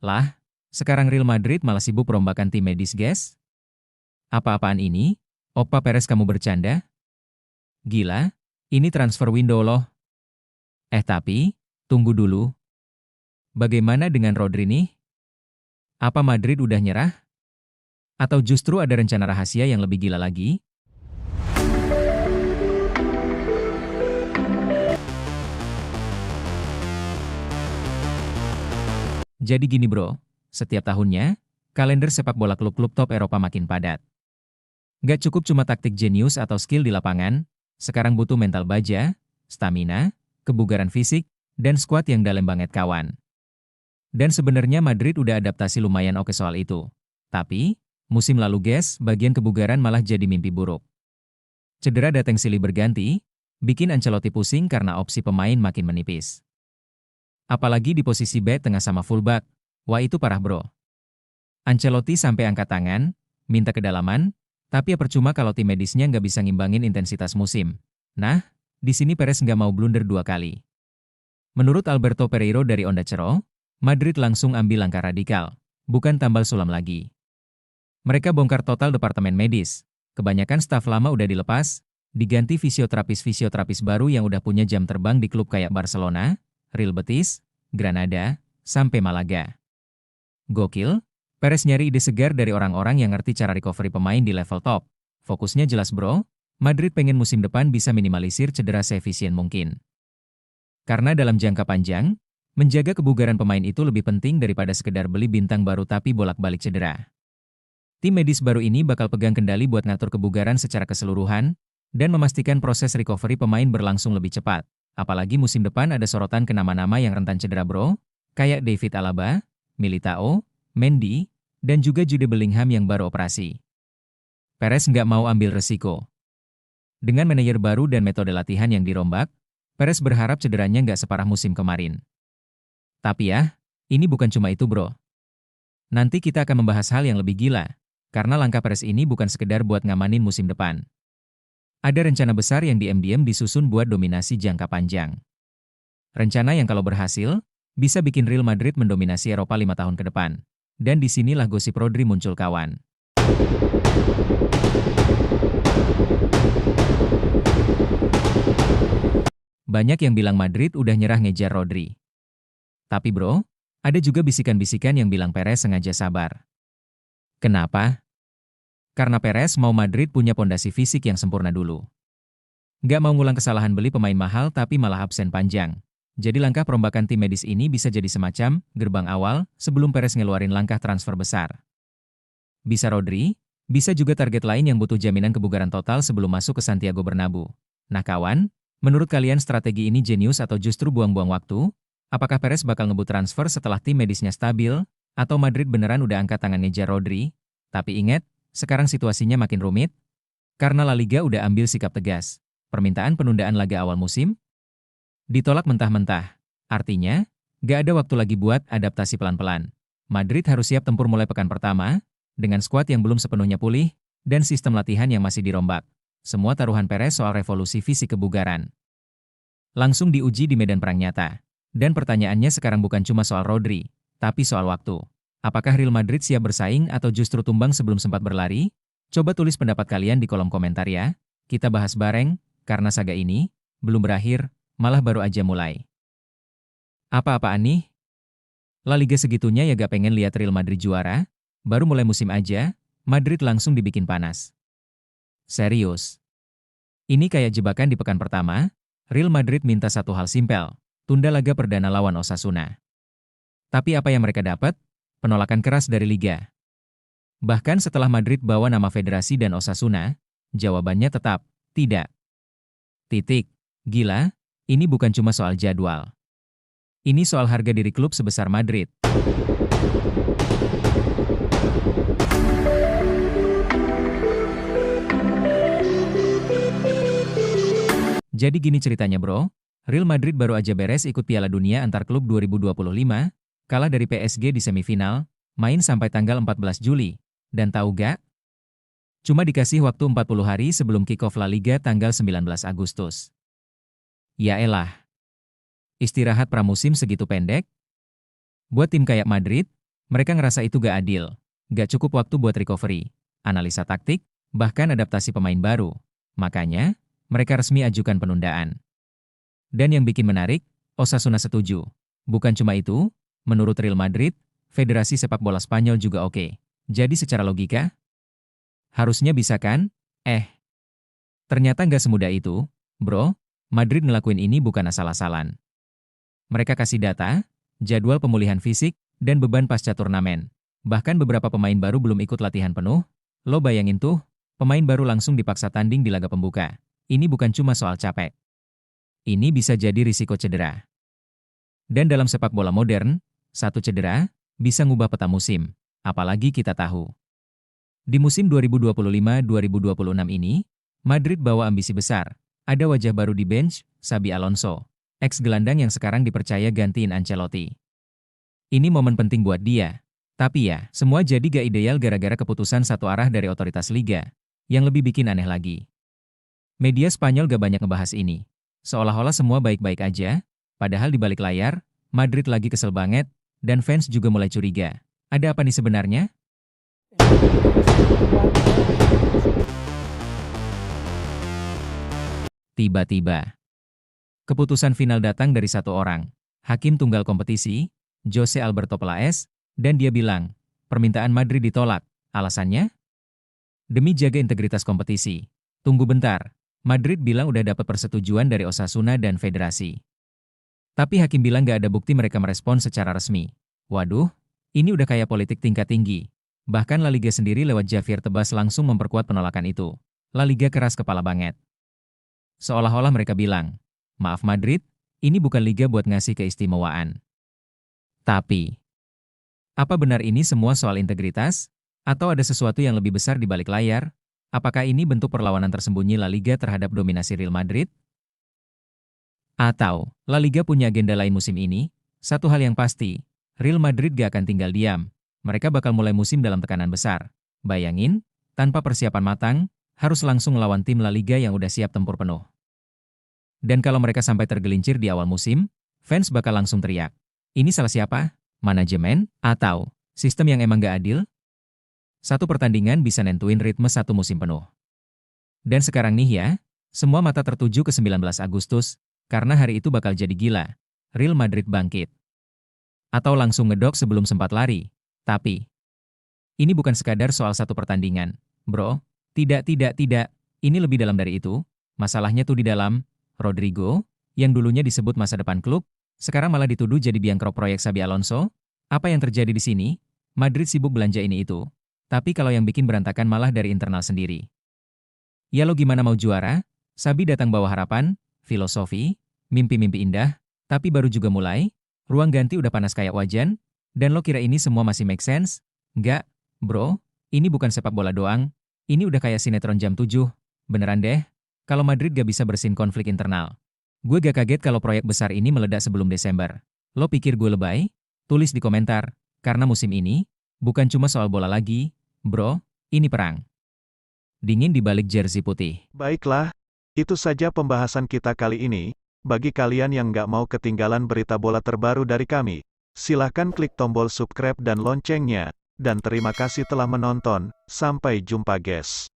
Lah, sekarang Real Madrid malah sibuk perombakan tim medis, guys? Apa-apaan ini? Opa Perez kamu bercanda? Gila, ini transfer window loh. Tapi, tunggu dulu. Bagaimana dengan Rodri nih? Apa Madrid udah nyerah? Atau justru ada rencana rahasia yang lebih gila lagi? Jadi gini bro, setiap tahunnya, kalender sepak bola klub-klub top Eropa makin padat. Gak cukup cuma taktik jenius atau skill di lapangan, sekarang butuh mental baja, stamina, kebugaran fisik, dan skuad yang dalam banget kawan. Dan sebenarnya Madrid udah adaptasi lumayan oke soal itu. Tapi, musim lalu guys, bagian kebugaran malah jadi mimpi buruk. Cedera datang silih berganti, bikin Ancelotti pusing karena opsi pemain makin menipis. Apalagi di posisi back tengah sama fullback, wah itu parah bro. Ancelotti sampai angkat tangan, minta kedalaman, tapi ya percuma kalau tim medisnya nggak bisa ngimbangin intensitas musim. Nah, di sini Perez nggak mau blunder 2 kali. Menurut Alberto Pereiro dari Onda Cero, Madrid langsung ambil langkah radikal, bukan tambal sulam lagi. Mereka bongkar total departemen medis, kebanyakan staf lama udah dilepas, diganti fisioterapis-fisioterapis baru yang udah punya jam terbang di klub kayak Barcelona, Real Betis, Granada, sampai Malaga. Gokil, Perez nyari ide segar dari orang-orang yang ngerti cara recovery pemain di level top. Fokusnya jelas bro, Madrid pengen musim depan bisa minimalisir cedera seefisien mungkin. Karena dalam jangka panjang, menjaga kebugaran pemain itu lebih penting daripada sekedar beli bintang baru tapi bolak-balik cedera. Tim medis baru ini bakal pegang kendali buat ngatur kebugaran secara keseluruhan, dan memastikan proses recovery pemain berlangsung lebih cepat. Apalagi musim depan ada sorotan ke nama-nama yang rentan cedera bro, kayak David Alaba, Militao, Mendy, dan juga Jude Bellingham yang baru operasi. Perez nggak mau ambil resiko. Dengan manajer baru dan metode latihan yang dirombak, Perez berharap cederanya nggak separah musim kemarin. Tapi ya, ini bukan cuma itu bro. Nanti kita akan membahas hal yang lebih gila, karena langkah Perez ini bukan sekedar buat ngamanin musim depan. Ada rencana besar yang diam-diam disusun buat dominasi jangka panjang. Rencana yang kalau berhasil, bisa bikin Real Madrid mendominasi Eropa 5 tahun ke depan. Dan disinilah gosip Rodri muncul kawan. Banyak yang bilang Madrid udah nyerah ngejar Rodri. Tapi bro, ada juga bisikan-bisikan yang bilang Perez sengaja sabar. Kenapa? Karena Perez mau Madrid punya pondasi fisik yang sempurna dulu. Nggak mau ngulang kesalahan beli pemain mahal tapi malah absen panjang. Jadi langkah perombakan tim medis ini bisa jadi semacam gerbang awal sebelum Perez ngeluarin langkah transfer besar. Bisa Rodri, bisa juga target lain yang butuh jaminan kebugaran total sebelum masuk ke Santiago Bernabeu. Nah kawan, menurut kalian strategi ini jenius atau justru buang-buang waktu? Apakah Perez bakal ngebut transfer setelah tim medisnya stabil? Atau Madrid beneran udah angkat tangan ngejar Rodri? Tapi ingat, sekarang situasinya makin rumit. Karena La Liga udah ambil sikap tegas. Permintaan penundaan laga awal musim ditolak mentah-mentah. Artinya, gak ada waktu lagi buat adaptasi pelan-pelan. Madrid harus siap tempur mulai pekan pertama, dengan skuad yang belum sepenuhnya pulih, dan sistem latihan yang masih dirombak. Semua taruhan Perez soal revolusi fisik kebugaran langsung diuji di medan perang nyata. Dan pertanyaannya sekarang bukan cuma soal Rodri, tapi soal waktu. Apakah Real Madrid siap bersaing atau justru tumbang sebelum sempat berlari? Coba tulis pendapat kalian di kolom komentar ya. Kita bahas bareng, karena saga ini belum berakhir, malah baru aja mulai. Apa-apaan nih? La Liga segitunya ya gak pengen lihat Real Madrid juara? Baru mulai musim aja, Madrid langsung dibikin panas. Serius. Ini kayak jebakan di pekan pertama, Real Madrid minta satu hal simpel, tunda laga perdana lawan Osasuna. Tapi apa yang mereka dapat? Penolakan keras dari Liga. Bahkan setelah Madrid bawa nama federasi dan Osasuna, jawabannya tetap, tidak. Titik. Gila, ini bukan cuma soal jadwal. Ini soal harga diri klub sebesar Madrid. Jadi gini ceritanya bro, Real Madrid baru aja beres ikut Piala Dunia antar klub 2025, kalah dari PSG di semifinal, main sampai tanggal 14 Juli. Dan tahu gak? Cuma dikasih waktu 40 hari sebelum kick-off La Liga tanggal 19 Agustus. Ya elah. Istirahat pramusim segitu pendek? Buat tim kayak Madrid, Mereka ngerasa itu gak adil. Gak cukup waktu buat recovery, analisa taktik, bahkan adaptasi pemain baru. Makanya, mereka resmi ajukan penundaan. Dan yang bikin menarik, Osasuna setuju. Bukan cuma itu, menurut Real Madrid, Federasi Sepak Bola Spanyol juga oke. Jadi secara logika, harusnya bisa kan? Ternyata nggak semudah itu, bro. Madrid ngelakuin ini bukan asal-asalan. Mereka kasih data, jadwal pemulihan fisik, dan beban pasca turnamen. Bahkan beberapa pemain baru belum ikut latihan penuh. Lo bayangin tuh, pemain baru langsung dipaksa tanding di laga pembuka. Ini bukan cuma soal capek. Ini bisa jadi risiko cedera. Dan dalam sepak bola modern, satu cedera bisa ngubah peta musim. Apalagi kita tahu. Di musim 2025-2026 ini, Madrid bawa ambisi besar. Ada wajah baru di bench, Xabi Alonso, ex-gelandang yang sekarang dipercaya gantiin Ancelotti. Ini momen penting buat dia. Tapi ya, semua jadi gak ideal gara-gara keputusan satu arah dari otoritas Liga. Yang lebih bikin aneh lagi, media Spanyol gak banyak ngebahas ini. Seolah-olah semua baik-baik aja, padahal di balik layar, Madrid lagi kesel banget, dan fans juga mulai curiga. Ada apa nih sebenarnya? Tiba-tiba, keputusan final datang dari satu orang, hakim tunggal kompetisi, Jose Alberto Peláez, dan dia bilang, permintaan Madrid ditolak. Alasannya? Demi jaga integritas kompetisi. Tunggu bentar, Madrid bilang udah dapat persetujuan dari Osasuna dan federasi. Tapi hakim bilang gak ada bukti mereka merespon secara resmi. Waduh, ini udah kayak politik tingkat tinggi. Bahkan La Liga sendiri lewat Javier Tebas langsung memperkuat penolakan itu. La Liga keras kepala banget. Seolah-olah mereka bilang, maaf Madrid, ini bukan liga buat ngasih keistimewaan. Tapi, apa benar ini semua soal integritas? Atau ada sesuatu yang lebih besar di balik layar? Apakah ini bentuk perlawanan tersembunyi La Liga terhadap dominasi Real Madrid? Atau, La Liga punya agenda lain musim ini? Satu hal yang pasti, Real Madrid gak akan tinggal diam. Mereka bakal mulai musim dalam tekanan besar. Bayangin, tanpa persiapan matang, harus langsung melawan tim La Liga yang udah siap tempur penuh. Dan kalau mereka sampai tergelincir di awal musim, fans bakal langsung teriak. Ini salah siapa? Manajemen? Atau sistem yang emang gak adil? Satu pertandingan bisa nentuin ritme satu musim penuh. Dan sekarang nih ya, semua mata tertuju ke 19 Agustus, karena hari itu bakal jadi gila. Real Madrid bangkit. Atau langsung ngedok sebelum sempat lari. Tapi, ini bukan sekadar soal satu pertandingan. Bro, tidak. Ini lebih dalam dari itu. Masalahnya tuh di dalam, Rodrigo, yang dulunya disebut masa depan klub, sekarang malah dituduh jadi biang kerok proyek Xabi Alonso. Apa yang terjadi di sini? Madrid sibuk belanja ini itu. Tapi kalau yang bikin berantakan malah dari internal sendiri. Ya lo gimana mau juara? Xabi datang bawa harapan, filosofi, mimpi-mimpi indah, tapi baru juga mulai, ruang ganti udah panas kayak wajan, dan lo kira ini semua masih make sense? Nggak, bro, ini bukan sepak bola doang, ini udah kayak sinetron jam 7, beneran deh, kalau Madrid gak bisa bersihin konflik internal. Gue gak kaget kalau proyek besar ini meledak sebelum Desember. Lo pikir gue lebay? Tulis di komentar, karena musim ini, bukan cuma soal bola lagi, bro, ini perang. Dingin di balik jersey putih. Baiklah, itu saja pembahasan kita kali ini. Bagi kalian yang nggak mau ketinggalan berita bola terbaru dari kami, silahkan klik tombol subscribe dan loncengnya. Dan terima kasih telah menonton, sampai jumpa guys.